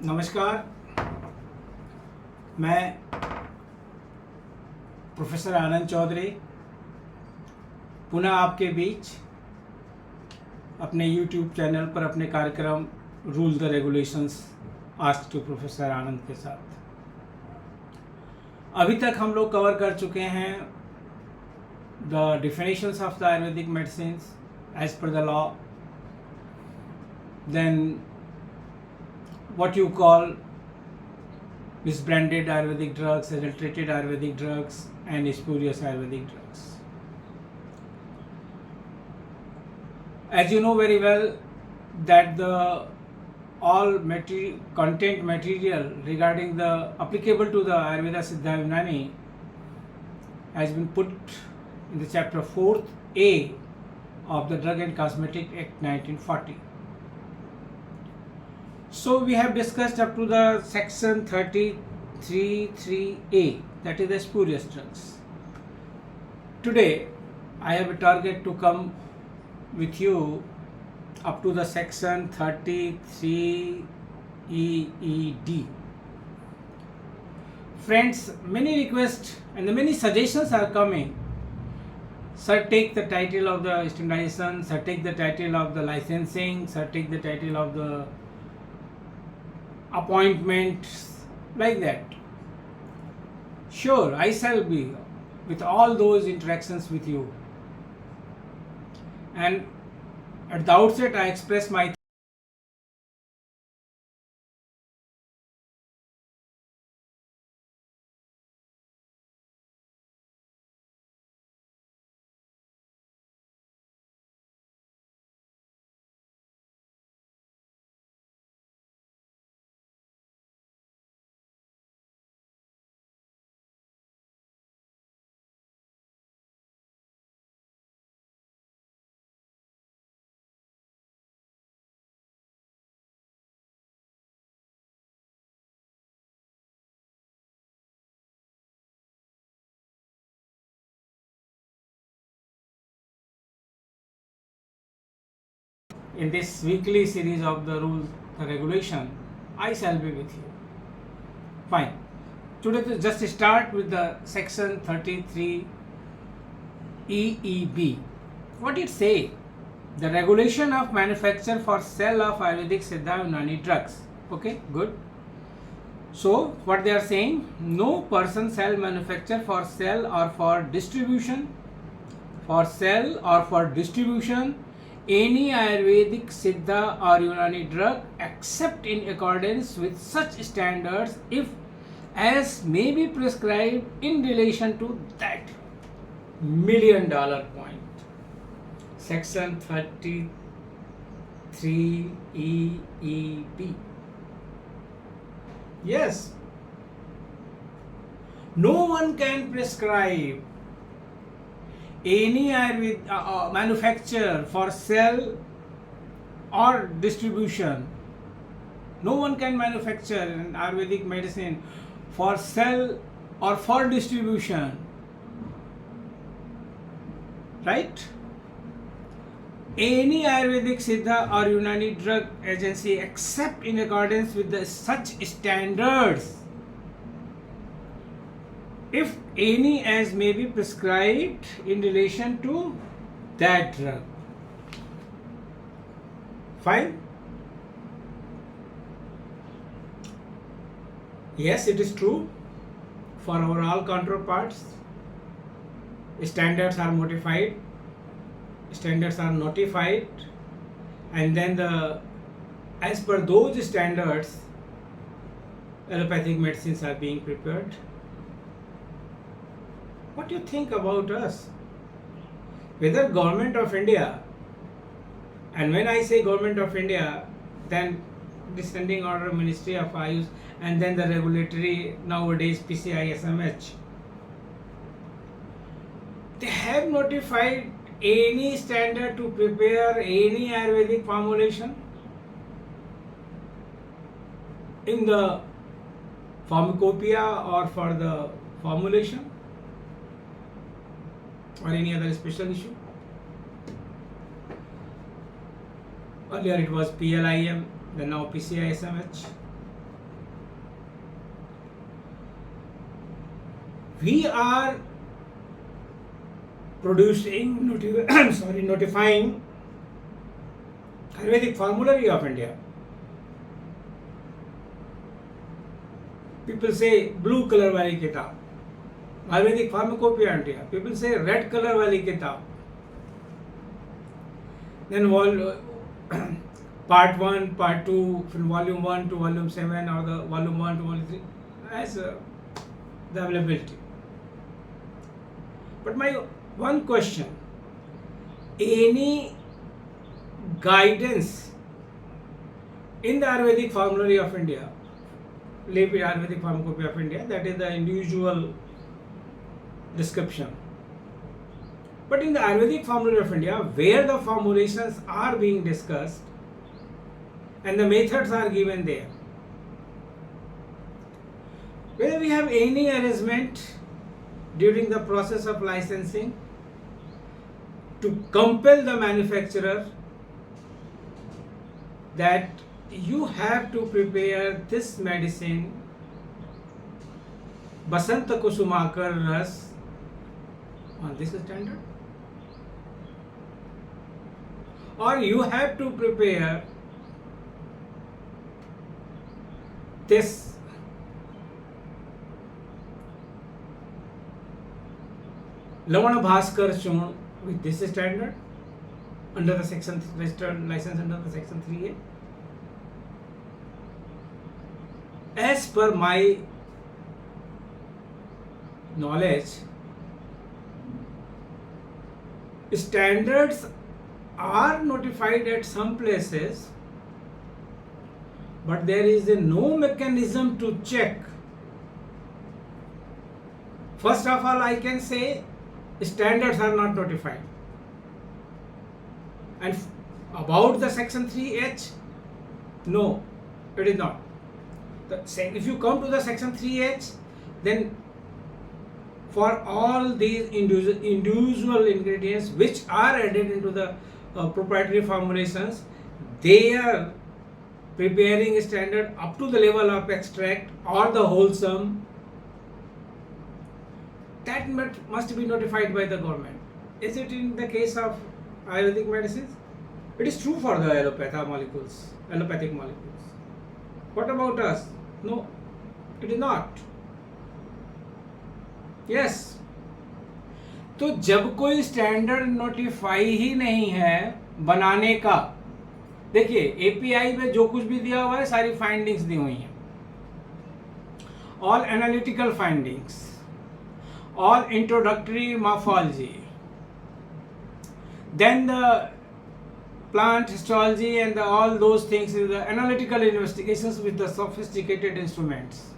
नमस्कार। मैं प्रोफेसर आनंद चौधरी पुनः आपके बीच अपने YouTube चैनल पर अपने कार्यक्रम rule the regulations ask to professor Anand के साथ। अभी तक हम लोग कवर कर चुके हैं the definitions of the Ayurvedic medicine as पर the law, then what you call misbranded Ayurvedic drugs, adulterated Ayurvedic drugs, and spurious Ayurvedic drugs. As you know very well that the all content material regarding the applicable to the Ayurveda Siddha Yunani has been put in the chapter 4th A of the Drug and Cosmetic Act 1940. So we have discussed up to the section 33(3)A, that is the spurious drugs. Today I have a target to come with you up to the section 33(EED). Friends, many requests and many suggestions are coming. Sir, take the title of the standardization, sir, take the title of the licensing, sir, take the title of the appointments, like that. Sure, I shall be with all those interactions with you. And at the outset, I express my in this weekly series of the rules, the regulation, I shall be with you. Fine. Today to just start with the section 33 EEB. What it say? The regulation of manufacture for sale of Ayurvedic Siddha Unani drugs. Okay, good. So what they are saying, no person shall manufacture for sale or for distribution, any Ayurvedic Siddha or Unani drug except in accordance with such standards if as may be prescribed in relation to that $1 million point. Section 33 EEB. Yes, no one can prescribe any Ayurvedic manufacture for sale or distribution. No one can manufacture an Ayurvedic medicine for sale or for distribution. Right? Any Ayurvedic Siddha or Unani drug agency except in accordance with the such standards if any as may be prescribed in relation to that drug. Fine? Yes, it is true. For our all counterparts, standards are notified, and then as per those standards, allopathic medicines are being prepared. What do you think about us? Whether Government of India, and when I say Government of India, then Descending Order Ministry of Ayush, and then the regulatory nowadays PCI SMH, they have notified any standard to prepare any Ayurvedic formulation in the pharmacopoeia or for the formulation or any other special issue. Earlier it was PLIM, then now PCI SMH. we are notifying Ayurvedic Formulary of India. People say blue color wali kitab, Ayurvedic Pharmacopoeia India. People say red color wali kitab. Then part 1, part 2, from volume 1 to volume 7, or the volume 1 to volume 3, as the availability. But my one question, any guidance in the Ayurvedic Formulary of India, Ayurvedic Pharmacopoeia of India, that is the individual description. But in the Ayurvedic Formulary of India, where the formulations are being discussed and the methods are given there, whether we have any arrangement during the process of licensing to compel the manufacturer that you have to prepare this medicine Basanta Kusumakar Ras on this standard, or you have to prepare this Lavana Bhaskar Churn with this standard under the section registered license under the section 3A. As per my knowledge, standards are notified at some places, but there is no mechanism to check. First of all, I can say standards are not notified. And about the section 3H, no, it is not. If you come to the section 3H, then for all these individual ingredients which are added into the proprietary formulations, they are preparing a standard up to the level of extract or the wholesome. That must be notified by the government. Is it in the case of Ayurvedic medicines? It is true for the allopathic molecules. What about us? No, it is not. Yes. तो जब कोई standard notify ही नहीं है बनाने का, देखिए API में जो कुछ भी दिया हुआ है सारी फाइंडिंग्स दी हुई हैं, all analytical findings, all introductory morphology, then the plant histology and all those things, is the analytical investigations with the sophisticated instruments.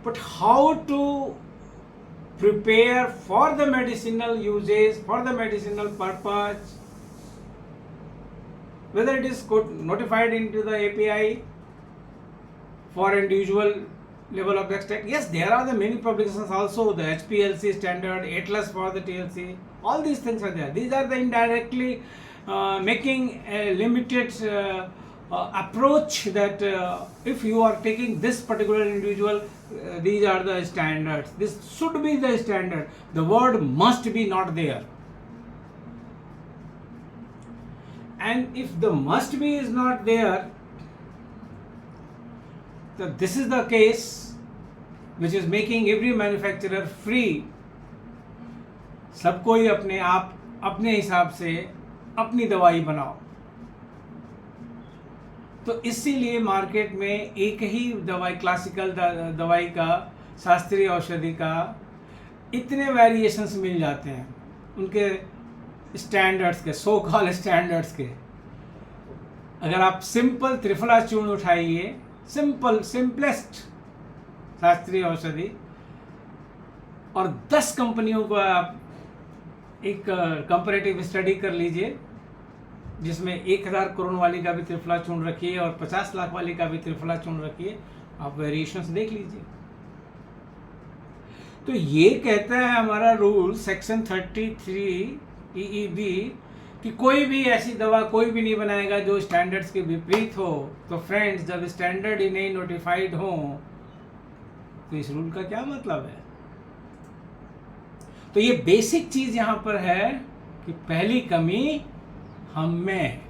But how to prepare for the medicinal uses, for the medicinal purpose, whether it is notified into the API for individual level of extract. Yes, there are the many publications also, the HPLC standard, Atlas for the TLC, all these things are there. These are the indirectly making a limited approach that if you are taking this particular individual, these are the standards. This should be the standard. The word must be not there. And if the must be is not there, so this is the case which is making every manufacturer free. सब कोई अपने आप अपने हिसाब से अपनी दवाई बनाओ. तो इसीलिए मार्केट में एक ही दवाई, क्लासिकल दवाई का, शास्त्रीय औषधि का इतने वेरिएशंस मिल जाते हैं उनके स्टैंडर्ड्स के, सो कॉल स्टैंडर्ड्स के. अगर आप सिंपल त्रिफला चूर्ण उठाइए, सिंपलेस्ट शास्त्रीय औषधि, और 10 कंपनियों को आप एक कंपैरेटिव स्टडी कर लीजिए जिसमें 1000 करोड़ वाली का भी त्रिफला चूर्ण रखिए और 50 लाख वाली का भी त्रिफला चूर्ण रखिए, आप वेरिएशंस देख लीजिए. तो ये कहता है हमारा रूल सेक्शन 33 EEB कि कोई भी ऐसी दवा कोई भी नहीं बनाएगा जो स्टैंडर्ड्स के विपरीत हो. तो फ्रेंड्स, जब स्टैंडर्ड ही नहीं नोटिफाइड हो, तो इस रूल का क्या मतलब है? तो ये बेसिक चीज यहां पर है कि पहली कमी हम में है,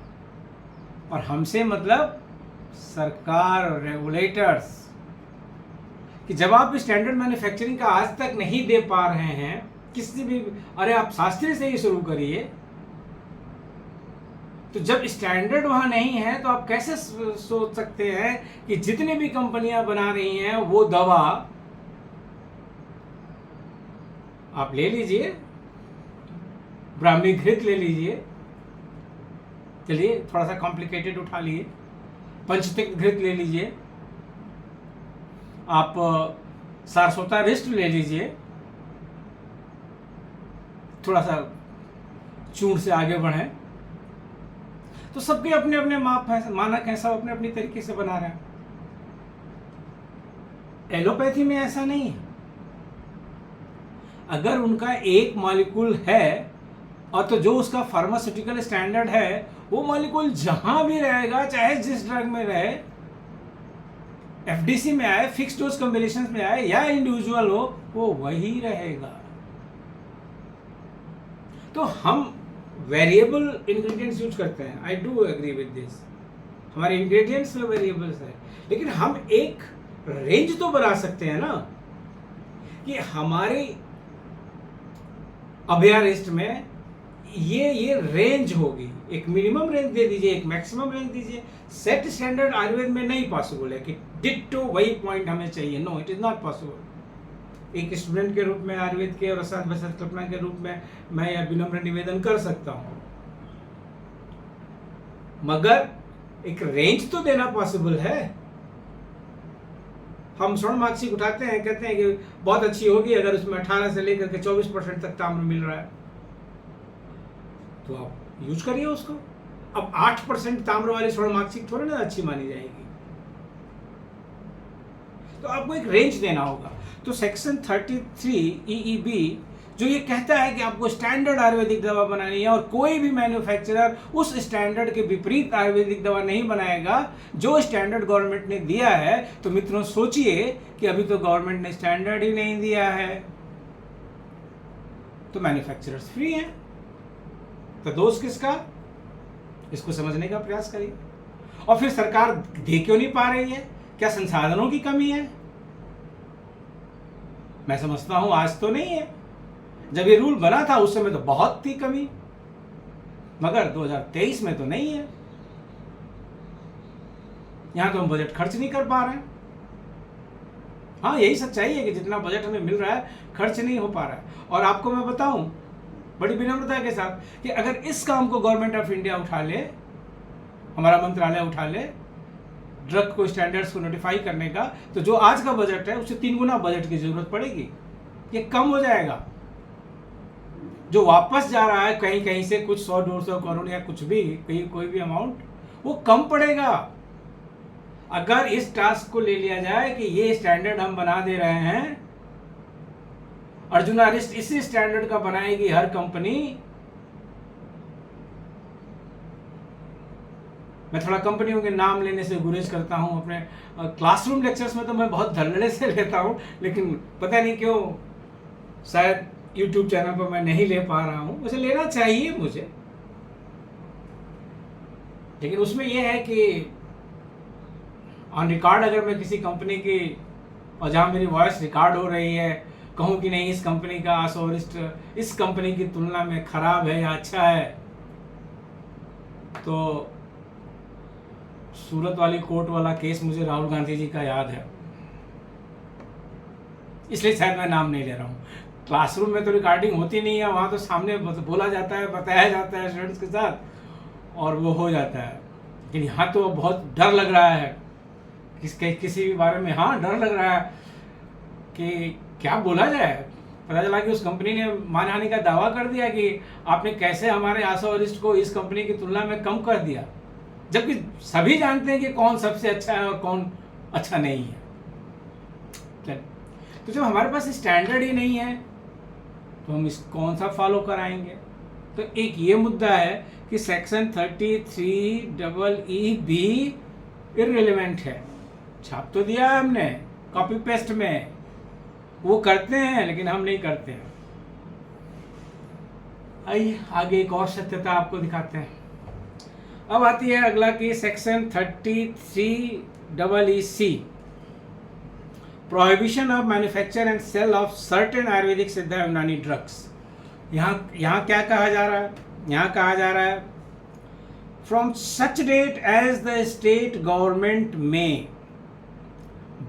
और हमसे मतलब सरकार और रेगुलेटर्स, कि जब आप स्टैंडर्ड मैन्युफैक्चरिंग का आज तक नहीं दे पा रहे हैं किसी भी, अरे आप शास्त्री से ही शुरू करिए, तो जब स्टैंडर्ड वहां नहीं है तो आप कैसे सोच सकते हैं कि जितनी भी कंपनियां बना रही हैं वो दवा, आप ले लीजिए ब्राह्मी घृत ले लीजिए, चलिए थोड़ा सा कॉम्प्लिकेटेड उठा लिए, पंचतिक घृत ले लीजिए, आप सारस्वता रिस्ट ले लीजिए, थोड़ा सा चूर्ण से आगे बढ़े, तो सबके अपने अपने मानक हैं, सब अपने अपने तरीके से बना रहे हैं। एलोपैथी में ऐसा नहीं है। अगर उनका एक मॉलिक्यूल है और तो जो उसका फार्मास्यूटिकल स्टैंडर्ड है वो मॉलिक्यूल जहां भी रहेगा, चाहे जिस ड्रग में रहे, एफडीसी में आए, फिक्स डोज कॉम्बिनेशन में आए या इंडिविजुअल हो, वो वही रहेगा। तो हम वेरिएबल इंग्रेडिएंट्स यूज करते हैं, I do agree with this, हमारे इंग्रेडिएंट्स में वेरिएबल्स है, लेकिन हम एक रेंज तो बना सकते हैं ना, कि हमारे अभ्यारिष्ट में ये रेंज होगी, एक मिनिमम रेंज दे दीजिए, एक मैक्सिमम रेंज दीजिए। सेट स्टैंडर्ड आयुर्वेद में नहीं पॉसिबल है कि डिट्टो वही पॉइंट हमें चाहिए, no it is not possible. एक स्टूडेंट के रूप में आयुर्वेद के और रसायन कल्पना के रूप में मैं यह विनम्र निवेदन कर सकता हूं, मगर एक रेंज तो देना पॉसिबल है। हम स्वर्ण मार्कशीट उठाते हैं, कहते हैं कि बहुत अच्छी होगी अगर उसमें 18 से लेकर के 24% तक ताम्र मिल रहा है, तो आप यूज करिए उसको। अब 8% ताम्र वाली स्वर्ण मार्कशीट थोड़ी ना अच्छी मानी जाएगी, तो आपको एक रेंज देना होगा। तो सेक्शन 33 EEB जो ये कहता है कि आपको स्टैंडर्ड आयुर्वेदिक दवा बनानी है और कोई भी मैन्युफैक्चरर उस स्टैंडर्ड के विपरीत आयुर्वेदिक दवा नहीं बनाएगा जो स्टैंडर्ड गवर्नमेंट ने दिया है। तो मित्रों सोचिए कि अभी तो गवर्नमेंट ने स्टैंडर्ड ही नहीं दिया है, तो मैन्युफैक्चरर्स फ्री हैं, तो दोष किसका? इसको समझने का प्रयास करिए। और फिर सरकार दे क्यों नहीं पा रही है? क्या संसाधनों की कमी है? मैं समझता हूं आज तो नहीं है, जब ये रूल बना था उस समय तो बहुत थी कमी, मगर 2023 में तो नहीं है। यहां तो हम बजट खर्च नहीं कर पा रहे हैं। हाँ, यही सच्चाई है कि जितना बजट हमें मिल रहा है खर्च नहीं हो पा रहा है। और आपको मैं बताऊं बड़ी विनम्रता के साथ कि अगर इस काम को गवर्नमेंट ऑफ इंडिया उठा ले, हमारा मंत्रालय उठा ले, ड्रग को स्टैंडर्ड्स को नोटिफाई करने का, तो जो आज का बजट है उससे 3 गुना बजट की जरूरत पड़ेगी। ये कम हो जाएगा। जो वापस जा रहा है कहीं कहीं से कुछ 100-150 करोड़ या कुछ भी, कहीं कोई भी अमाउंट, वो कम पड़ेगा अगर इस टास्क को ले लिया जाए कि ये स्टैंडर्ड हम बना दे रहे हैं। अर्जुना रिस्ट इसी स्टैंडर्ड का बनाएगी हर कंपनी। मैं थोड़ा कंपनियों के नाम लेने से गुरेज करता हूं, अपने क्लासरूम लेक्चर्स में तो मैं बहुत धड़ल्ले से लेता हूं, लेकिन पता नहीं क्यों शायद YouTube चैनल पर मैं नहीं ले पा रहा हूं। उसे लेना चाहिए मुझे, लेकिन उसमें यह है कि ऑन रिकॉर्ड अगर मैं किसी कंपनी की, और जहां मेरी वॉइस रिकॉर्ड हो रही है, कहूं कि नहीं इस कंपनी का आसोरिस्ट इस कंपनी की तुलना में खराब है या अच्छा है, तो सूरत वाली कोर्ट वाला केस मुझे राहुल गांधी जी का याद है, इसलिए शायद मैं नाम नहीं ले रहा हूँ। क्लासरूम में तो रिकॉर्डिंग होती नहीं है, वहाँ तो सामने बोला जाता है, बताया जाता है स्टूडेंट्स के साथ और वो हो जाता है। लेकिन यहाँ तो बहुत डर लग रहा है किसी भी बारे में, हाँ डर लग रहा है कि क्या बोला जाए। पता चला कि उस कंपनी ने मानहानि का दावा कर दिया कि आपने कैसे हमारे आसोरिस्ट को इस कंपनी की तुलना में कम कर दिया, जबकि सभी जानते हैं कि कौन सबसे अच्छा है और कौन अच्छा नहीं है। तो जब हमारे पास स्टैंडर्ड ही नहीं है तो हम इस कौन सा फॉलो कराएंगे? तो एक ये मुद्दा है कि सेक्शन 33EEB इररिलेवेंट है। छाप तो दिया है हमने कॉपी पेस्ट में, वो करते हैं लेकिन हम नहीं करते हैं। आइए आगे एक और सत्यता आपको दिखाते हैं। अब आती है अगला की section 33EEC, prohibition of manufacture and sale of certain Ayurvedic Siddha Unani drugs. यहाँ क्या कहा जा रहा है? यहाँ कहा जा रहा है from such date as the state government में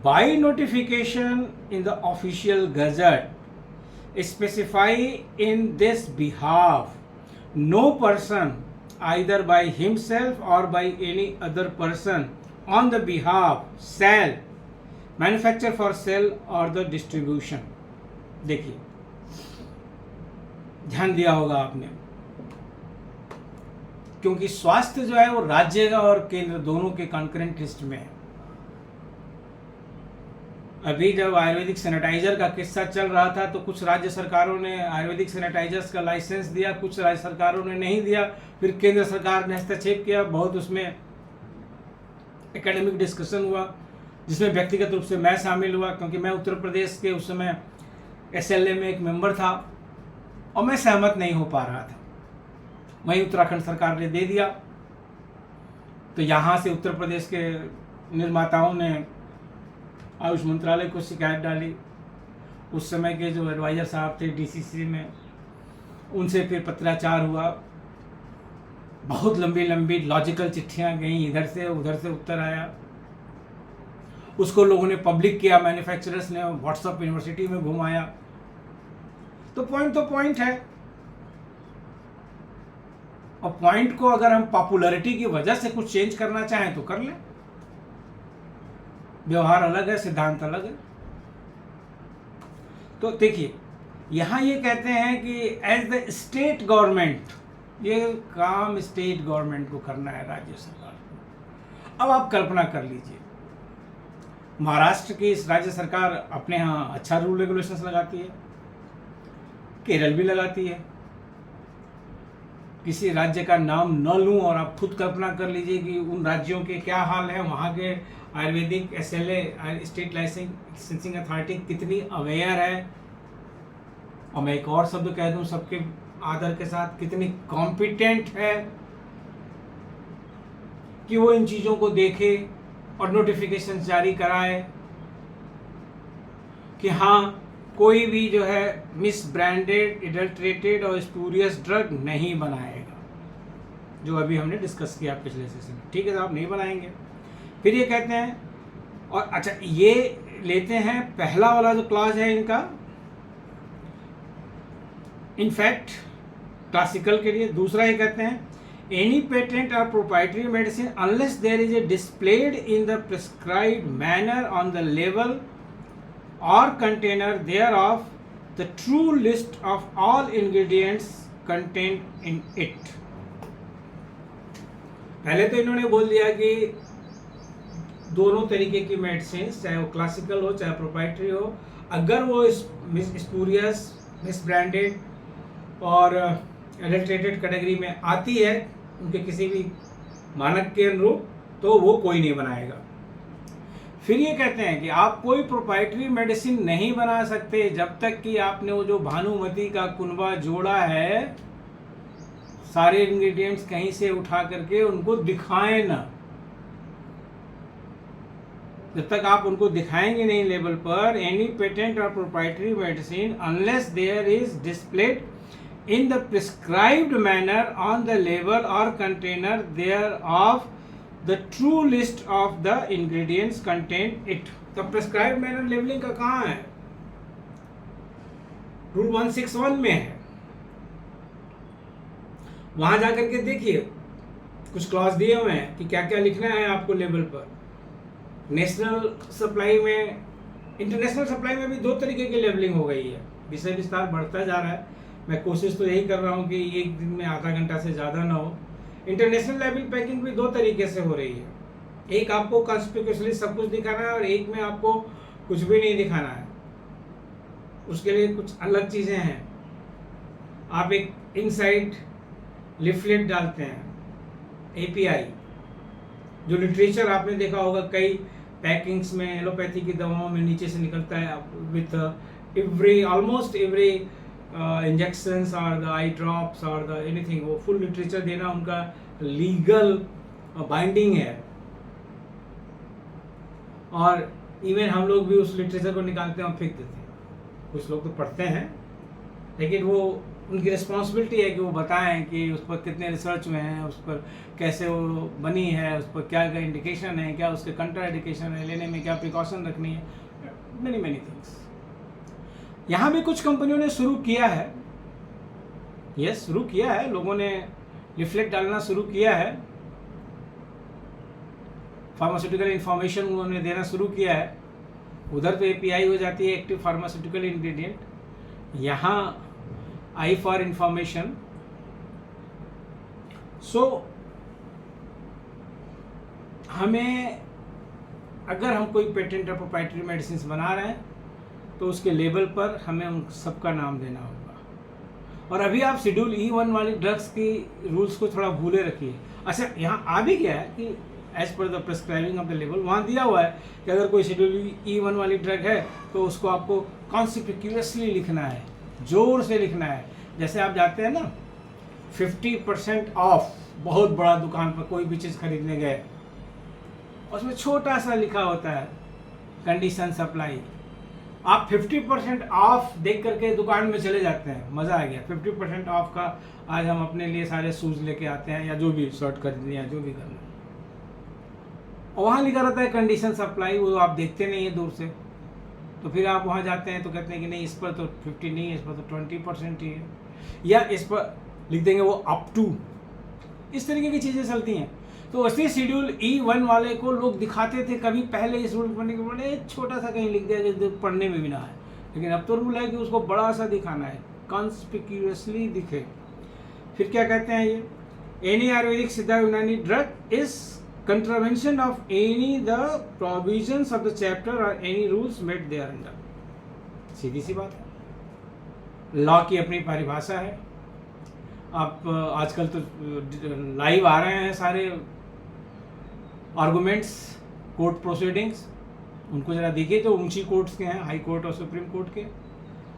by notification in the official gazette specify in this behalf no person either by himself or by any other person on the behalf sell manufacture for sale or the distribution। देखिए ध्यान दिया होगा आपने, क्योंकि स्वास्थ्य जो है वो राज्य का और केंद्र दोनों के कॉन्करेंट लिस्ट में है। अभी जब आयुर्वेदिक सैनिटाइजर का किस्सा चल रहा था तो कुछ राज्य सरकारों ने आयुर्वेदिक सैनिटाइजर्स का लाइसेंस दिया, कुछ राज्य सरकारों ने नहीं दिया। फिर केंद्र सरकार ने हस्तक्षेप किया, बहुत उसमें एकेडमिक डिस्कशन हुआ जिसमें व्यक्तिगत रूप से मैं शामिल हुआ, क्योंकि मैं उत्तर प्रदेश के उस समय SLA में एक मेंबर था और मैं सहमत नहीं हो पा रहा था। वहीं उत्तराखंड सरकार ने दे दिया, तो यहाँ से उत्तर प्रदेश के निर्माताओं ने आयुष मंत्रालय को शिकायत डाली। उस समय के जो एडवाइजर साहब थे DCC में, उनसे फिर पत्राचार हुआ, बहुत लंबी लंबी लॉजिकल चिट्ठियां गई, इधर से उधर से उत्तर आया। उसको लोगों ने पब्लिक किया, मैन्युफैक्चरर्स ने व्हाट्सएप यूनिवर्सिटी में घुमाया। तो पॉइंट है, और पॉइंट को अगर हम पॉपुलैरिटी की वजह से कुछ चेंज करना चाहें तो कर लें। व्यवहार अलग है, सिद्धांत अलग है। तो देखिए यहां ये कहते हैं कि एज द स्टेट गवर्नमेंट, ये काम स्टेट गवर्नमेंट को करना है, राज्य सरकार को। अब आप कल्पना कर लीजिए, महाराष्ट्र की इस राज्य सरकार अपने यहाँ अच्छा रूल रेगुलेशंस लगाती है, केरल भी लगाती है। किसी राज्य का नाम न लूं और आप खुद कल्पना कर लीजिए कि उन राज्यों के क्या हाल है, वहाँ के Ayurvedic SLA state licensing authority कितनी अवेयर है, और मैं एक और शब्द कह दूं सबके आदर के साथ, कितनी कॉम्पिटेंट है कि वो इन चीज़ों को देखे और नोटिफिकेशन जारी कराए कि हाँ कोई भी जो है मिस ब्रांडेड, एडल्ट्रेटेड और स्पूरियस ड्रग नहीं बनाएगा, जो अभी हमने डिस्कस किया पिछले सेशन में। ठीक है साहब, नहीं बनाएंगे। फिर ये कहते हैं, और अच्छा ये लेते हैं पहला वाला जो क्लॉज है इनका, इनफैक्ट क्लासिकल के लिए। दूसरा ये कहते हैं एनी पेटेंट और proprietary medicine unless there is a displayed in the prescribed manner on the level or container thereof the true list of all ingredients contained in it। पहले तो इन्होंने बोल दिया कि दोनों तरीके की मेडिसिन, चाहे वो क्लासिकल हो चाहे प्रोप्राइटरी हो, अगर वो स्पूरियस, मिस ब्रांडेड और एडल्ट्रेटेड कैटेगरी में आती है उनके किसी भी मानक के अनुरूप, तो वो कोई नहीं बनाएगा। फिर ये कहते हैं कि आप कोई प्रोप्राइटरी मेडिसिन नहीं बना सकते जब तक कि आपने वो जो भानुमति का कुनबा जोड़ा है, सारे इंग्रेडिएंट्स कहीं से उठा करके उनको दिखाएं ना। जब तक आप उनको दिखाएंगे नहीं लेबल पर, एनी पेटेंट और proprietary medicine unless there is displayed in the prescribed manner on the label और container there of the true list of the ingredients contained it। तो prescribed manner labeling का कहाँ है? रूल 161 में है। वहां जाकर के देखिए कुछ क्लॉज दिए हुए हैं कि क्या क्या लिखना है आपको लेबल पर। नेशनल सप्लाई में, इंटरनेशनल सप्लाई में भी दो तरीके की लेबलिंग हो गई है। विषय विस्तार बढ़ता जा रहा है, मैं कोशिश तो यही कर रहा हूँ कि एक दिन में आधा घंटा से ज़्यादा ना हो। इंटरनेशनल लेबल पैकिंग भी दो तरीके से हो रही है, एक आपको कंस्पिक्यूअसली सब कुछ दिखाना है और एक में आपको कुछ भी नहीं दिखाना है। उसके लिए कुछ अलग चीज़ें हैं। आप एक इनसाइड लिफलेट डालते हैं, API, जो लिटरेचर आपने देखा होगा कई पैकिंग्स में एलोपैथी की दवाओं में नीचे से निकलता है विथ ऑलमोस्ट एवरी इंजेक्शंस और द आई ड्रॉप्स और द एनीथिंग, वो फुल लिटरेचर देना उनका लीगल बाइंडिंग है। और इवन हम लोग भी उस लिटरेचर को निकालते हैं और फेंक देते हैं। कुछ लोग तो पढ़ते हैं, लेकिन वो उनकी रिस्पॉन्सिबिलिटी है कि वो बताएं कि उस पर कितने रिसर्च हुए हैं, उस पर कैसे वो बनी है, उस पर क्या क्या इंडिकेशन है, क्या उसके कंट्रा इंडिकेशन है, लेने में क्या प्रिकॉशन रखनी है, मेनी मेनी थिंग्स। यहाँ भी कुछ कंपनियों ने शुरू किया है, यस शुरू किया है, लोगों ने रिफ्लेक्ट डालना शुरू किया है, फार्मास्यूटिकल इंफॉर्मेशन उन्होंने देना शुरू किया है। उधर तो एपीआई हो जाती है, एक्टिव फार्मास्यूटिकल इंग्रेडिएंट, यहाँ आई फॉर इंफॉर्मेशन। सो हमें अगर हम कोई पेटेंट और प्रोप्राइटरी मेडिसिन बना रहे हैं तो उसके लेबल पर हमें उन सबका नाम देना होगा। और अभी आप शेड्यूल E1 वाली ड्रग्स की रूल्स को थोड़ा भूले रखिए। अच्छा, यहाँ आ भी गया है कि एज पर the prescribing of the label, वहाँ दिया हुआ है कि अगर कोई शेड्यूल E1 वाली ड्रग है तो उसको आपको कॉन्स्पिक्यूअसली लिखना है, जोर से लिखना है। जैसे आप जाते हैं ना 50% ऑफ, बहुत बड़ा दुकान पर कोई भी चीज़ खरीदने गए, उसमें छोटा सा लिखा होता है कंडीशन सप्लाई। आप 50% ऑफ देख करके दुकान में चले जाते हैं, मज़ा आ गया, 50% ऑफ का आज हम अपने लिए सारे शूज़ लेके आते हैं या जो भी शर्ट खरीदनी है, जो भी करना है, और वहाँ लिखा रहता है कंडीशन सप्लाई, वो आप देखते नहीं है दूर से। तो फिर आप वहाँ जाते हैं तो कहते हैं कि नहीं, इस पर तो 50 नहीं है, इस पर तो 20% ही है, या इस पर लिख देंगे वो अप टू, इस तरीके की चीज़ें चलती हैं। तो ऐसे शेड्यूल E1 वाले को लोग दिखाते थे कभी पहले, इस रूल पढ़ने के बड़े छोटा सा कहीं लिख दिया जो पढ़ने में भी ना है, लेकिन अब तो रूल है कि उसको बड़ा सा दिखाना है, कॉन्स्पिक्यूअसली दिखे। फिर क्या कहते हैं ये, any Ayurvedic Siddha Unani drug is contravention of any the provisions of the chapter or any rules made thereunder। सीधी सी बात है, लॉ की अपनी परिभाषा है। आप आजकल तो लाइव आ रहे हैं सारे आर्गुमेंट्स, कोर्ट प्रोसीडिंग्स, उनको जरा देखिए तो ऊंची कोर्ट्स के हैं, हाई कोर्ट और सुप्रीम कोर्ट के,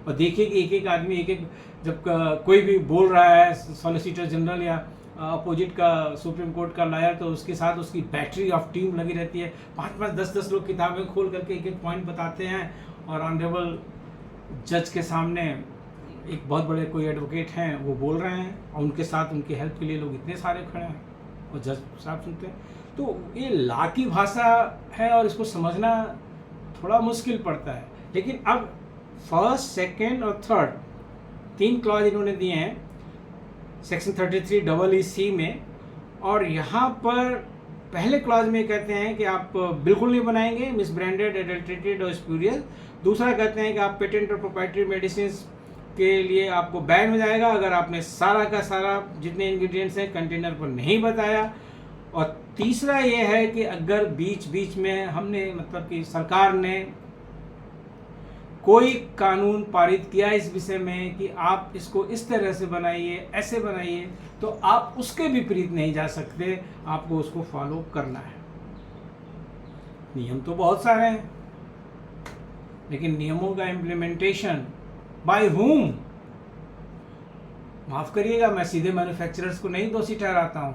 और देखिए कि एक एक आदमी एक एक, जब कोई भी बोल रहा है सॉलिसिटर जनरल या अपोजिट का सुप्रीम कोर्ट का लॉयर, तो उसके साथ उसकी बैटरी ऑफ टीम लगी रहती है, 5-5, 10-10 लोग किताबें खोल करके एक एक पॉइंट बताते हैं, और ऑनरेबल जज के सामने एक बहुत बड़े कोई एडवोकेट हैं वो बोल रहे हैं, और उनके साथ उनकी हेल्प के लिए लोग इतने सारे खड़े हैं और जज साहब सुनते हैं। तो ये लॉ की भाषा है और इसको समझना थोड़ा मुश्किल पड़ता है। लेकिन अब फर्स्ट, सेकेंड और थर्ड 3 क्लॉज इन्होंने दिए हैं सेक्शन 33EEC में, और यहाँ पर पहले क्लॉज में कहते हैं कि आप बिल्कुल नहीं बनाएंगे मिसब्रांडेड, एडल्ट्रेटेड और स्पूरियस। दूसरा कहते हैं कि आप पेटेंट और प्रोप्राइटरी मेडिसिन के लिए आपको बैन हो जाएगा अगर आपने सारा का सारा जितने इंग्रेडिएंट्स हैं कंटेनर पर नहीं बताया। और तीसरा ये है कि अगर बीच बीच में हमने, मतलब कि सरकार ने कोई कानून पारित किया इस विषय में कि आप इसको इस तरह से बनाइए, ऐसे बनाइए, तो आप उसके विपरीत नहीं जा सकते, आपको उसको फॉलो करना है। नियम तो बहुत सारे हैं, लेकिन नियमों का इम्प्लीमेंटेशन बाय हुम, माफ करिएगा मैं सीधे मैन्युफैक्चरर्स को नहीं दोषी ठहराता हूं,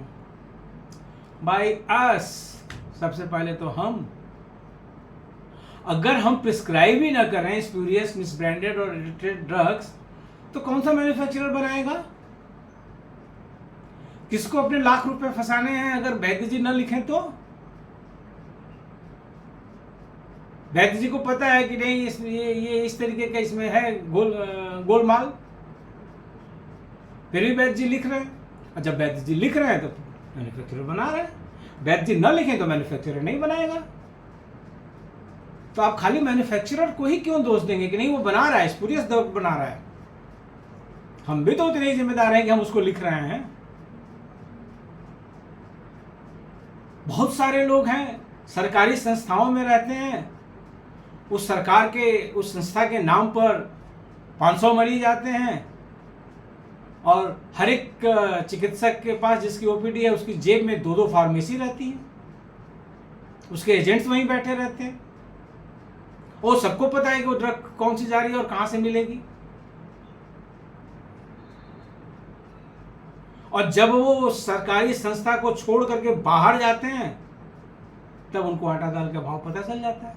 बाय अस, सबसे पहले तो हम। अगर हम प्रिस्क्राइब ही ना करें स्पूरियस, मिसब्रांडेड और एडिटेड ड्रग्स, तो कौन सा मैन्युफैक्चरर बनाएगा? किसको अपने लाख रुपए फंसाने हैं अगर वैद्य जी न लिखें तो? वैद्य जी को पता है कि नहीं ये इस तरीके का इसमें है गोलमाल, फिर भी वैद्य जी लिख रहे हैं। और जब वैद्य जी लिख रहे हैं तो मैन्युफैक्चरर बना रहे हैं, वैद्य जी न लिखें तो मैन्युफैक्चरर नहीं बनाएगा। तो आप खाली मैन्युफैक्चरर को ही क्यों दोष देंगे कि नहीं वो बना रहा है, स्पूरियस ड्रग बना रहा है? हम भी तो उतने ही जिम्मेदार हैं कि हम उसको लिख रहे हैं। बहुत सारे लोग हैं सरकारी संस्थाओं में रहते हैं, उस सरकार के उस संस्था के नाम पर 500 मरीज आते हैं, और हर एक चिकित्सक के पास जिसकी ओपीडी है उसकी जेब में 2-2 फार्मेसी रहती है, उसके एजेंट्स वहीं बैठे रहते हैं। और सबको पता है कि वो ड्रग कौन सी जा रही है और कहां से मिलेगी। और जब वो सरकारी संस्था को छोड़ करके बाहर जाते हैं तब उनको आटा दाल का भाव पता चल जाता है।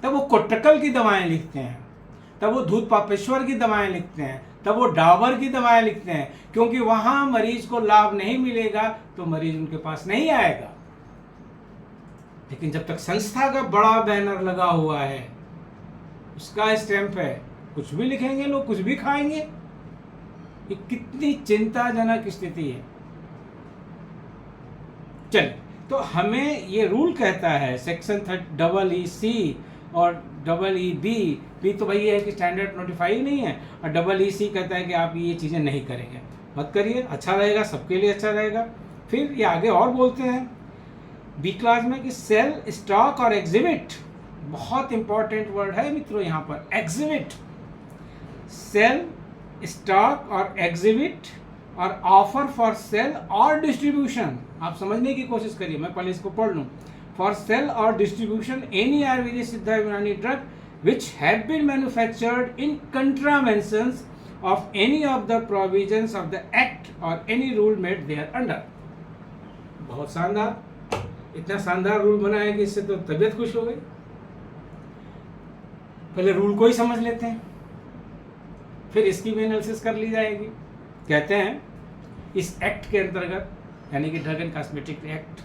तब वो कोट्टकल की दवाएं लिखते हैं, तब वो दूध पापेश्वर की दवाएं लिखते हैं, तब वो डाबर की दवाएं लिखते हैं, क्योंकि वहां मरीज को लाभ नहीं मिलेगा तो मरीज उनके पास नहीं आएगा। लेकिन जब तक संस्था का बड़ा बैनर लगा हुआ है, उसका स्टैंप है, कुछ भी लिखेंगे लोग, कुछ भी खाएंगे। ये कितनी चिंताजनक स्थिति है। चल, तो हमें ये रूल कहता है सेक्शन EEC और EEB तो भाई ये है कि स्टैंडर्ड नोटिफाई नहीं है, और EEC कहता है कि आप ये चीज़ें नहीं करेंगे, मत करिए, अच्छा रहेगा, सबके लिए अच्छा रहेगा। फिर ये आगे और बोलते हैं बी क्लास में कि सेल, स्टॉक और एग्जिबिट, बहुत इंपॉर्टेंट वर्ड है मित्रों यहाँ पर, एग्जिबिट। सेल, स्टॉक और एग्जिबिट और ऑफर फॉर सेल और डिस्ट्रीब्यूशन। आप समझने की कोशिश करिए, मैं पहले इसको पढ़ लूँ। फॉर सेल और distribution any Ayurvedic Siddha Unani drug which have been manufactured in contraventions of any of the provisions of the act or any rule made thereunder। बहुत शानदार, इतना शानदार रूल बना है कि इससे तो तबीयत खुश हो गई। पहले रूल को ही समझ लेते हैं, फिर इसकी भी एनालिसिस कर ली जाएगी। कहते हैं इस एक्ट के अंतर्गत, यानी कि ड्रग एंड कॉस्मेटिक एक्ट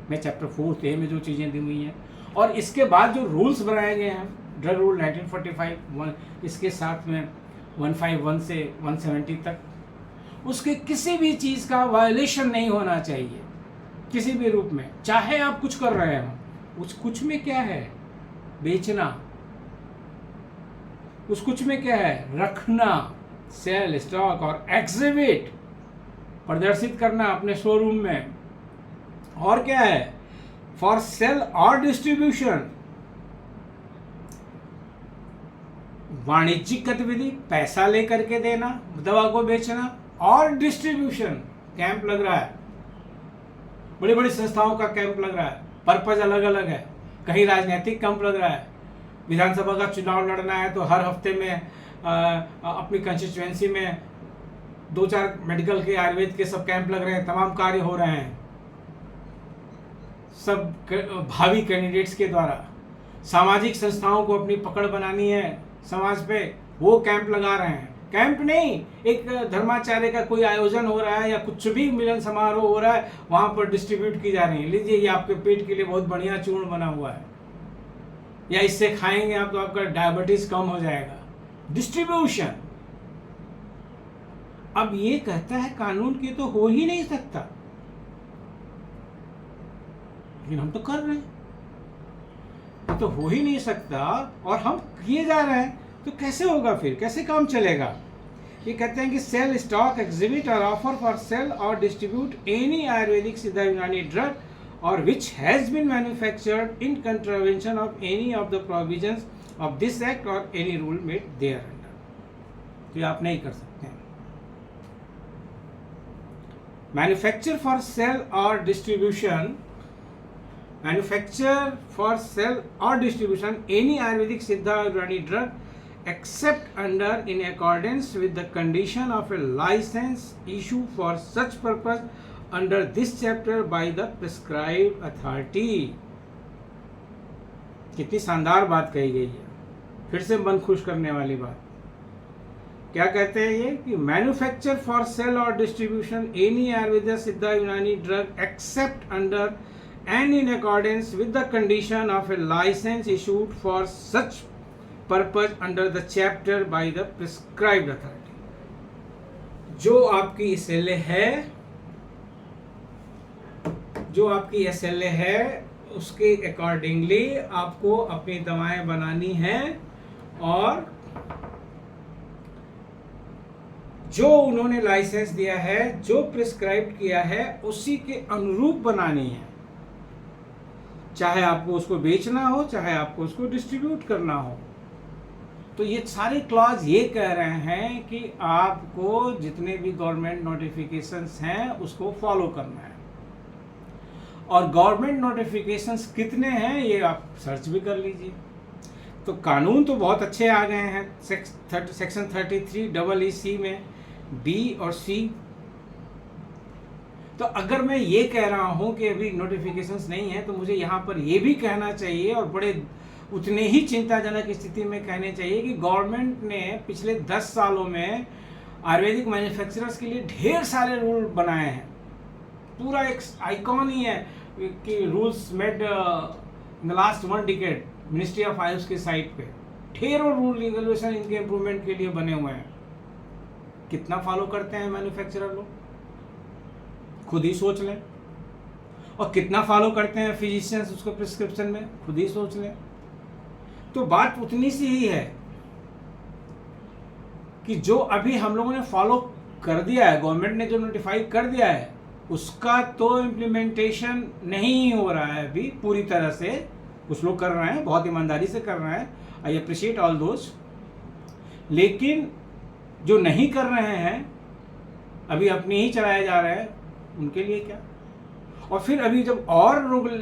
में चैप्टर 4A में जो चीज़ें दी हुई हैं और इसके बाद जो रूल्स बनाए गए हैं, ड्रग रूल 1945, इसके साथ में 151 से 170 तक, उसके किसी भी चीज़ का वायलेशन नहीं होना चाहिए किसी भी रूप में, चाहे आप कुछ कर रहे हो। उस कुछ में क्या है? बेचना। उस कुछ में क्या है? रखना। सेल, स्टॉक और एग्जिबिट, प्रदर्शित करना अपने शोरूम में। और क्या है? फॉर सेल और डिस्ट्रीब्यूशन, वाणिज्यिक गतिविधि, पैसा लेकर के देना, दवा को बेचना। और डिस्ट्रीब्यूशन, कैंप लग रहा है, बड़ी बड़ी संस्थाओं का कैंप लग रहा है, पर्पज अलग अलग है। कहीं राजनीतिक कैंप लग रहा है, विधानसभा का चुनाव लड़ना है तो हर हफ्ते में अपनी कंस्टिट्यूएंसी में 2-4 मेडिकल के, आयुर्वेद के सब कैंप लग रहे हैं, तमाम कार्य हो रहे हैं सब भावी कैंडिडेट्स के द्वारा। सामाजिक संस्थाओं को अपनी पकड़ बनानी है समाज पे, वो कैंप लगा रहे हैं। कैंप नहीं, एक धर्माचार्य का कोई आयोजन हो रहा है या कुछ भी मिलन समारोह हो रहा है, वहां पर डिस्ट्रीब्यूट की जा रही है। लीजिए, ये आपके पेट के लिए बहुत बढ़िया चूर्ण बना हुआ है, या इससे खाएंगे आप तो आपका डायबिटीज कम हो जाएगा। डिस्ट्रीब्यूशन। अब ये कहता है कानून की तो हो ही नहीं सकता, लेकिन हम तो कर रहे हैं। ये तो हो ही नहीं सकता और हम किए जा रहे हैं, तो कैसे होगा फिर? कैसे काम चलेगा? ये कहते हैं कि सेल, स्टॉक, एग्जिबिट और ऑफर फॉर सेल और distribute any Ayurvedic Siddha Unani drug or which has been manufactured in contravention of any of the provisions of this act or any rule made thereunder। तो ये आप नहीं कर सकते हैं। Manufacture for sale or distribution, manufacture for sale or distribution any Ayurvedic Siddha or Unani drug except under in accordance with the condition of a license issued for such purpose under this chapter by the prescribed authority। कितनी शानदार बात कही गई है, फिर से मन खुश करने वाली बात। क्या कहते हैं ये कि मैन्युफैक्चर फॉर सेल और distribution any Ayurveda Siddha Unani drug except under and in accordance with the condition of a licence issued for such purpose under the chapter by the prescribed authority. जो आपकी SLA है, जो आपकी SLA है, उसके अकॉर्डिंगली आपको अपनी दवाएं बनानी हैं और जो उन्होंने लाइसेंस दिया है, जो प्रिस्क्राइब किया है, उसी के अनुरूप बनानी है। चाहे आपको उसको बेचना हो, चाहे आपको उसको डिस्ट्रीब्यूट करना हो। तो ये सारे क्लॉज ये कह रहे हैं कि आपको जितने भी गवर्नमेंट नोटिफिकेशंस हैं उसको फॉलो करना है। और गवर्नमेंट नोटिफिकेशंस कितने हैं ये आप सर्च भी कर लीजिए। तो कानून तो बहुत अच्छे आ गए हैं सेक्शन 33 में बी और सी। तो अगर मैं ये कह रहा हूं कि अभी नोटिफिकेशंस नहीं है, तो मुझे यहाँ पर ये भी कहना चाहिए और बड़े उतने ही चिंताजनक स्थिति में कहने चाहिए कि गवर्नमेंट ने पिछले 10 सालों में आयुर्वेदिक मैन्युफैक्चरर्स के लिए ढेर सारे रूल बनाए हैं। पूरा एक आइकॉन ही है कि rules made in the last 1 decade ministry of Ayush के साइट पे ढेरों रूल रेगुलेशन इनके इम्प्रूवमेंट के लिए बने हुए हैं। कितना फॉलो करते हैं मैन्युफैक्चरर लोग, खुद ही सोच लें। और कितना फॉलो करते हैं फिजिशियंस उसको प्रिस्क्रिप्शन में, खुद ही सोच लें। तो बात उतनी सी ही है कि जो अभी हम लोगों ने फॉलो कर दिया है, गवर्नमेंट ने जो नोटिफाई कर दिया है, उसका तो इम्प्लीमेंटेशन नहीं हो रहा है अभी पूरी तरह से। कुछ लोग कर रहे हैं, बहुत ईमानदारी से कर रहे हैं, आई अप्रिशिएट ऑल दोज। लेकिन जो नहीं कर रहे हैं, अभी अपनी ही चलाए जा रहे हैं, उनके लिए क्या। और फिर अभी जब और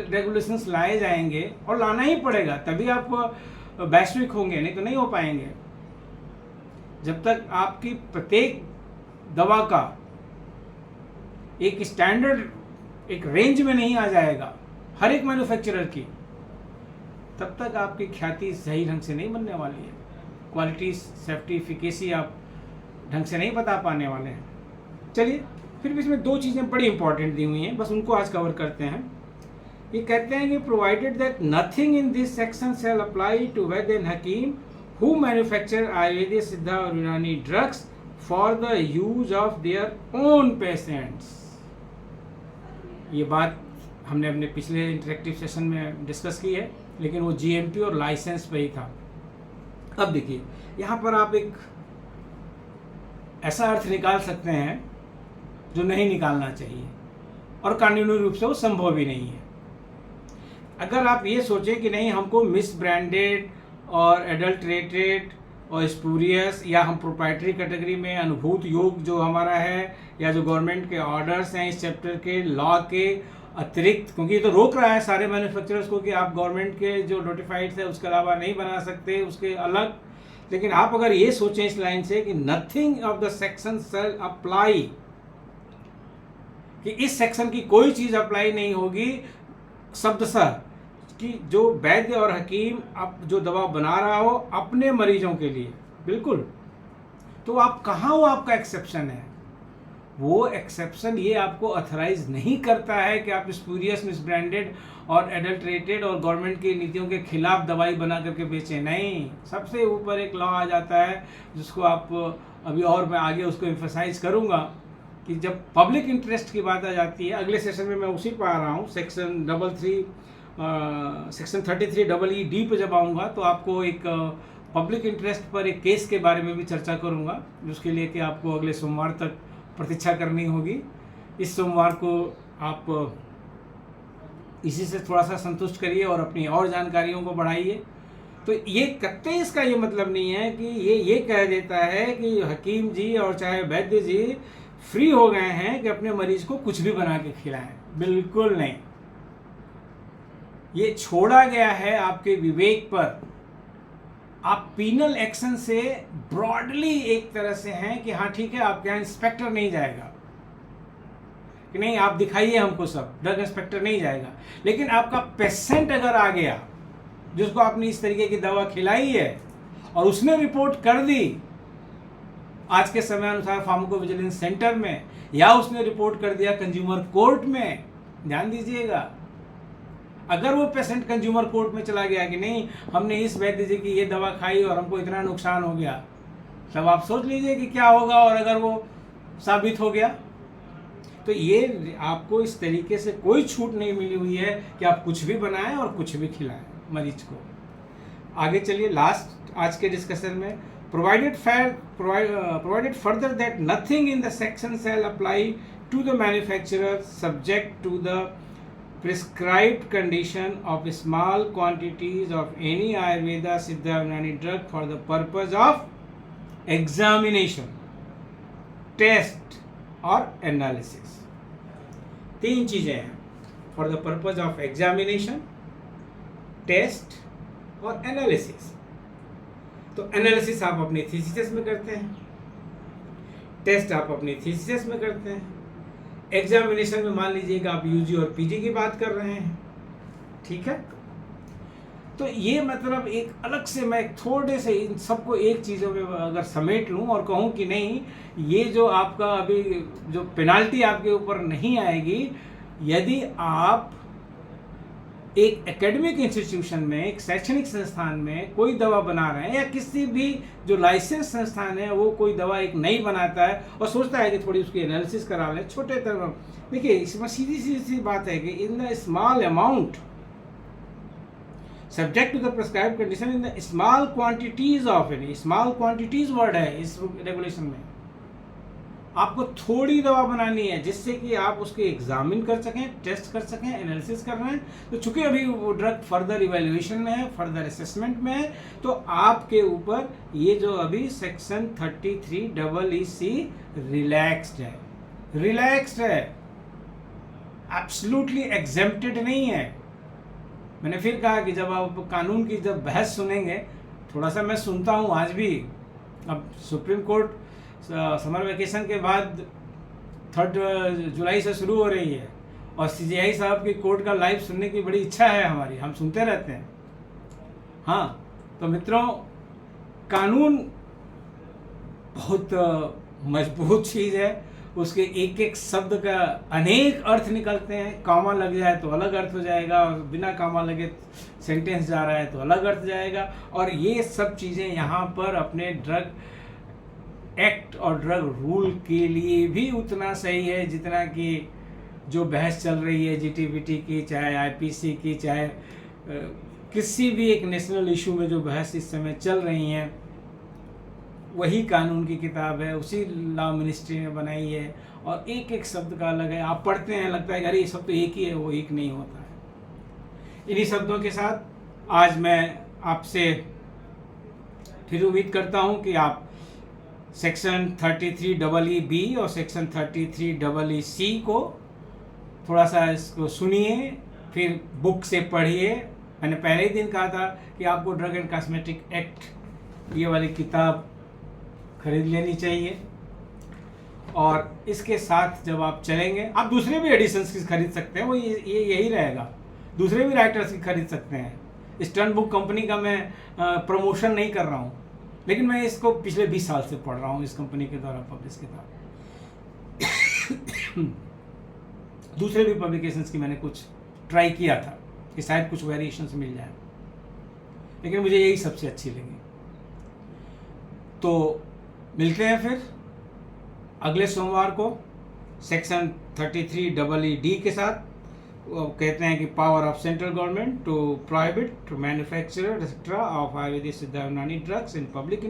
रेगुलेशंस लाए जाएंगे, और लाना ही पड़ेगा, तभी आप वैश्विक होंगे, नहीं तो नहीं हो पाएंगे। जब तक आपकी प्रत्येक दवा का एक स्टैंडर्ड, एक रेंज में नहीं आ जाएगा हर एक मैन्युफैक्चरर की, तब तक आपकी ख्याति सही ढंग से नहीं बनने वाली है। क्वालिटी, सेफ्टी, एफिकेसी आप ढंग से नहीं बता पाने वाले हैं। चलिए, फिर भी इसमें 2 चीज़ें बड़ी इंपॉर्टेंट दी हुई हैं, बस उनको आज कवर करते हैं। ये कहते हैं कि provided that nothing in this section shall apply to vaidya and hakim who manufacture Ayurvedic, Siddha और Unani drugs for the use of their own patients. ये बात हमने अपने पिछले इंटरेक्टिव सेशन में डिस्कस की है, लेकिन वो जीएमपी और लाइसेंस पे ही था। अब देखिए, यहाँ पर आप एक ऐसा अर्थ निकाल सकते हैं जो नहीं निकालना चाहिए, और कानूनी रूप से वो संभव भी नहीं है। अगर आप ये सोचें कि नहीं, हमको मिस ब्रांडेड और एडल्ट्रेटेड और स्पूरियस, या हम प्रोप्राइटरी कैटेगरी में अनुभूत योग जो हमारा है, या जो गवर्नमेंट के ऑर्डर्स हैं इस चैप्टर के, लॉ के अतिरिक्त, क्योंकि ये तो रोक रहा है सारे मैन्युफैक्चरर्स को कि आप गवर्नमेंट के जो नोटिफाइड है उसके अलावा नहीं बना सकते, उसके अलग। लेकिन आप अगर ये सोचें इस लाइन से कि nothing of the section shall apply, कि इस सेक्शन की कोई चीज़ अप्लाई नहीं होगी शब्दशः, कि जो वैद्य और हकीम अब जो दवा बना रहा हो अपने मरीजों के लिए, बिल्कुल। तो आप कहाँ, वो आपका एक्सेप्शन है। वो एक्सेप्शन ये आपको अथराइज नहीं करता है कि आप स्पूरियस, मिसब्रांडेड और एडल्ट्रेटेड और गवर्नमेंट की नीतियों के खिलाफ दवाई बना करके बेचें। नहीं, सबसे ऊपर एक लॉ आ जाता है जिसको आप अभी, और मैं आगे उसको एम्फसाइज करूँगा, कि जब पब्लिक इंटरेस्ट की बात आ जाती है, अगले सेशन में मैं उसी पर आ रहा हूँ, सेक्शन 33 पे जब आऊँगा तो आपको एक पब्लिक इंटरेस्ट पर एक केस के बारे में भी चर्चा करूँगा, जिसके लिए कि आपको अगले सोमवार तक प्रतीक्षा करनी होगी। इस सोमवार को आप इसी से थोड़ा सा संतुष्ट करिए और अपनी और जानकारियों को बढ़ाइए। तो ये कतई इसका ये मतलब नहीं है कि ये कह देता है कि हकीम जी और चाहे वैद्य जी फ्री हो गए हैं कि अपने मरीज को कुछ भी बना के खिलाएं। बिल्कुल नहीं, ये छोड़ा गया है आपके विवेक पर। आप पीनल एक्शन से ब्रॉडली एक तरह से हैं कि हाँ ठीक है, आपके यहाँ इंस्पेक्टर नहीं जाएगा, कि नहीं आप दिखाइए हमको सब, ड्रग इंस्पेक्टर नहीं जाएगा। लेकिन आपका पेशेंट अगर आ गया जिसको आपने इस तरीके की दवा खिलाई है और उसने रिपोर्ट कर दी आज के समय अनुसार फार्माकोविजिलेंस सेंटर में, या उसने रिपोर्ट कर दिया कंज्यूमर कोर्ट में, ध्यान दीजिएगा, अगर वो पेशेंट कंज्यूमर कोर्ट में चला गया कि नहीं हमने इस वैद्य जी की ये दवा खाई और हमको इतना नुकसान हो गया, तब आप सोच लीजिए कि क्या होगा। और अगर वो साबित हो गया तो ये आपको इस तरीके से कोई छूट नहीं मिली हुई है कि आप कुछ भी बनाएं और कुछ भी खिलाएं मरीज को। आगे चलिए, लास्ट आज के डिस्कशन में, provided further that nothing in the section shall apply to the manufacturer subject to the prescribed condition of small quantities of any Ayurveda, Siddha, Unani drug for the purpose of examination, test और analysis. 3 चीजें हैं। For the purpose of examination, test और analysis. तो analysis आप अपनी thesis में करते हैं, टेस्ट आप अपनी थीसिस में करते हैं, एग्जामिनेशन में मान लीजिएगा आप यूजी और पीजी की बात कर रहे हैं, ठीक है। तो ये मतलब एक अलग से मैं थोड़े से इन सबको एक चीज़ों में अगर समेट लूँ और कहूँ कि नहीं, ये जो आपका अभी जो पेनाल्टी आपके ऊपर नहीं आएगी यदि आप एक एकेडमिक इंस्टीट्यूशन में, एक शैक्षणिक संस्थान में कोई दवा बना रहे हैं, या किसी भी जो लाइसेंस संस्थान है वो कोई दवा एक नई बनाता है और सोचता है कि थोड़ी उसकी एनालिसिस करा लें छोटे तरह। देखिए इसमें सीधी सी बात है कि in the small amount subject to the prescribed condition in the small quantities of any, small quantities word है इस रेगुलेशन में, आपको थोड़ी दवा बनानी है जिससे कि आप उसके एग्जामिन कर सकें, टेस्ट कर सकें, एनालिसिस कर रहे हैं। तो चूंकि अभी वो ड्रग फर्दर इवेल्युएशन में है, फर्दर असेसमेंट में है, तो आपके ऊपर ये जो अभी सेक्शन 33EEC रिलैक्स्ड है, रिलैक्स्ड है, एब्सोल्युटली एग्जेम्प्टेड नहीं है। मैंने फिर कहा कि जब आप कानून की जब बहस सुनेंगे, थोड़ा सा मैं सुनता हूँ आज भी, अब सुप्रीम कोर्ट समर वेकेशन के बाद 3 जुलाई से शुरू हो रही है और CJI साहब की कोर्ट का लाइव सुनने की बड़ी इच्छा है हमारी, हम सुनते रहते हैं। हाँ, तो मित्रों कानून बहुत मजबूत चीज़ है, उसके एक एक शब्द का अनेक अर्थ निकलते हैं, कामा लग जाए तो अलग अर्थ हो जाएगा, और बिना कामा लगे सेंटेंस जा रहा है तो अलग अर्थ जाएगा। और ये सब चीज़ें यहाँ पर अपने ड्रग एक्ट और ड्रग रूल के लिए भी उतना सही है जितना कि जो बहस चल रही है GTBT की, चाहे IPC की, चाहे किसी भी एक नेशनल इशू में जो बहस इस समय चल रही हैं, वही कानून की किताब है, उसी लॉ मिनिस्ट्री ने बनाई है और एक एक शब्द का अलग है। आप पढ़ते हैं लगता है कि अरे ये सब तो एक ही है, वो एक नहीं होता है। इन्हीं शब्दों के साथ आज मैं आपसे फिर उम्मीद करता हूँ कि आप सेक्शन 33EEB और सेक्शन 33EEC को थोड़ा सा इसको सुनिए, फिर बुक से पढ़िए। मैंने पहले ही दिन कहा था कि आपको ड्रग एंड कॉस्मेटिक एक्ट ये वाली किताब खरीद लेनी चाहिए, और इसके साथ जब आप चलेंगे, आप दूसरे भी एडिशंस की खरीद सकते हैं, वो ये यही रहेगा, दूसरे भी राइटर्स की खरीद सकते हैं। स्टर्न बुक कंपनी का मैं प्रमोशन नहीं कर रहा हूँ, लेकिन मैं इसको पिछले 20 साल से पढ़ रहा हूँ, इस कंपनी के द्वारा पब्लिश किताब। दूसरे भी पब्लिकेशंस की मैंने कुछ ट्राई किया था कि शायद कुछ वेरिएशंस मिल जाए, लेकिन मुझे यही सबसे अच्छी लगी। तो मिलते हैं फिर अगले सोमवार को सेक्शन 33EED के साथ। वो कहते हैं कि power of central government to prohibit to manufacturer etcetera of Ayurvedic Siddha Unani drugs in public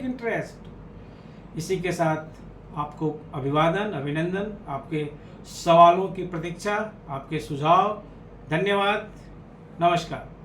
interest. इसी के साथ आपको अभिवादन, अभिनंदन, आपके सवालों की प्रतीक्षा, आपके सुझाव। धन्यवाद, नमस्कार।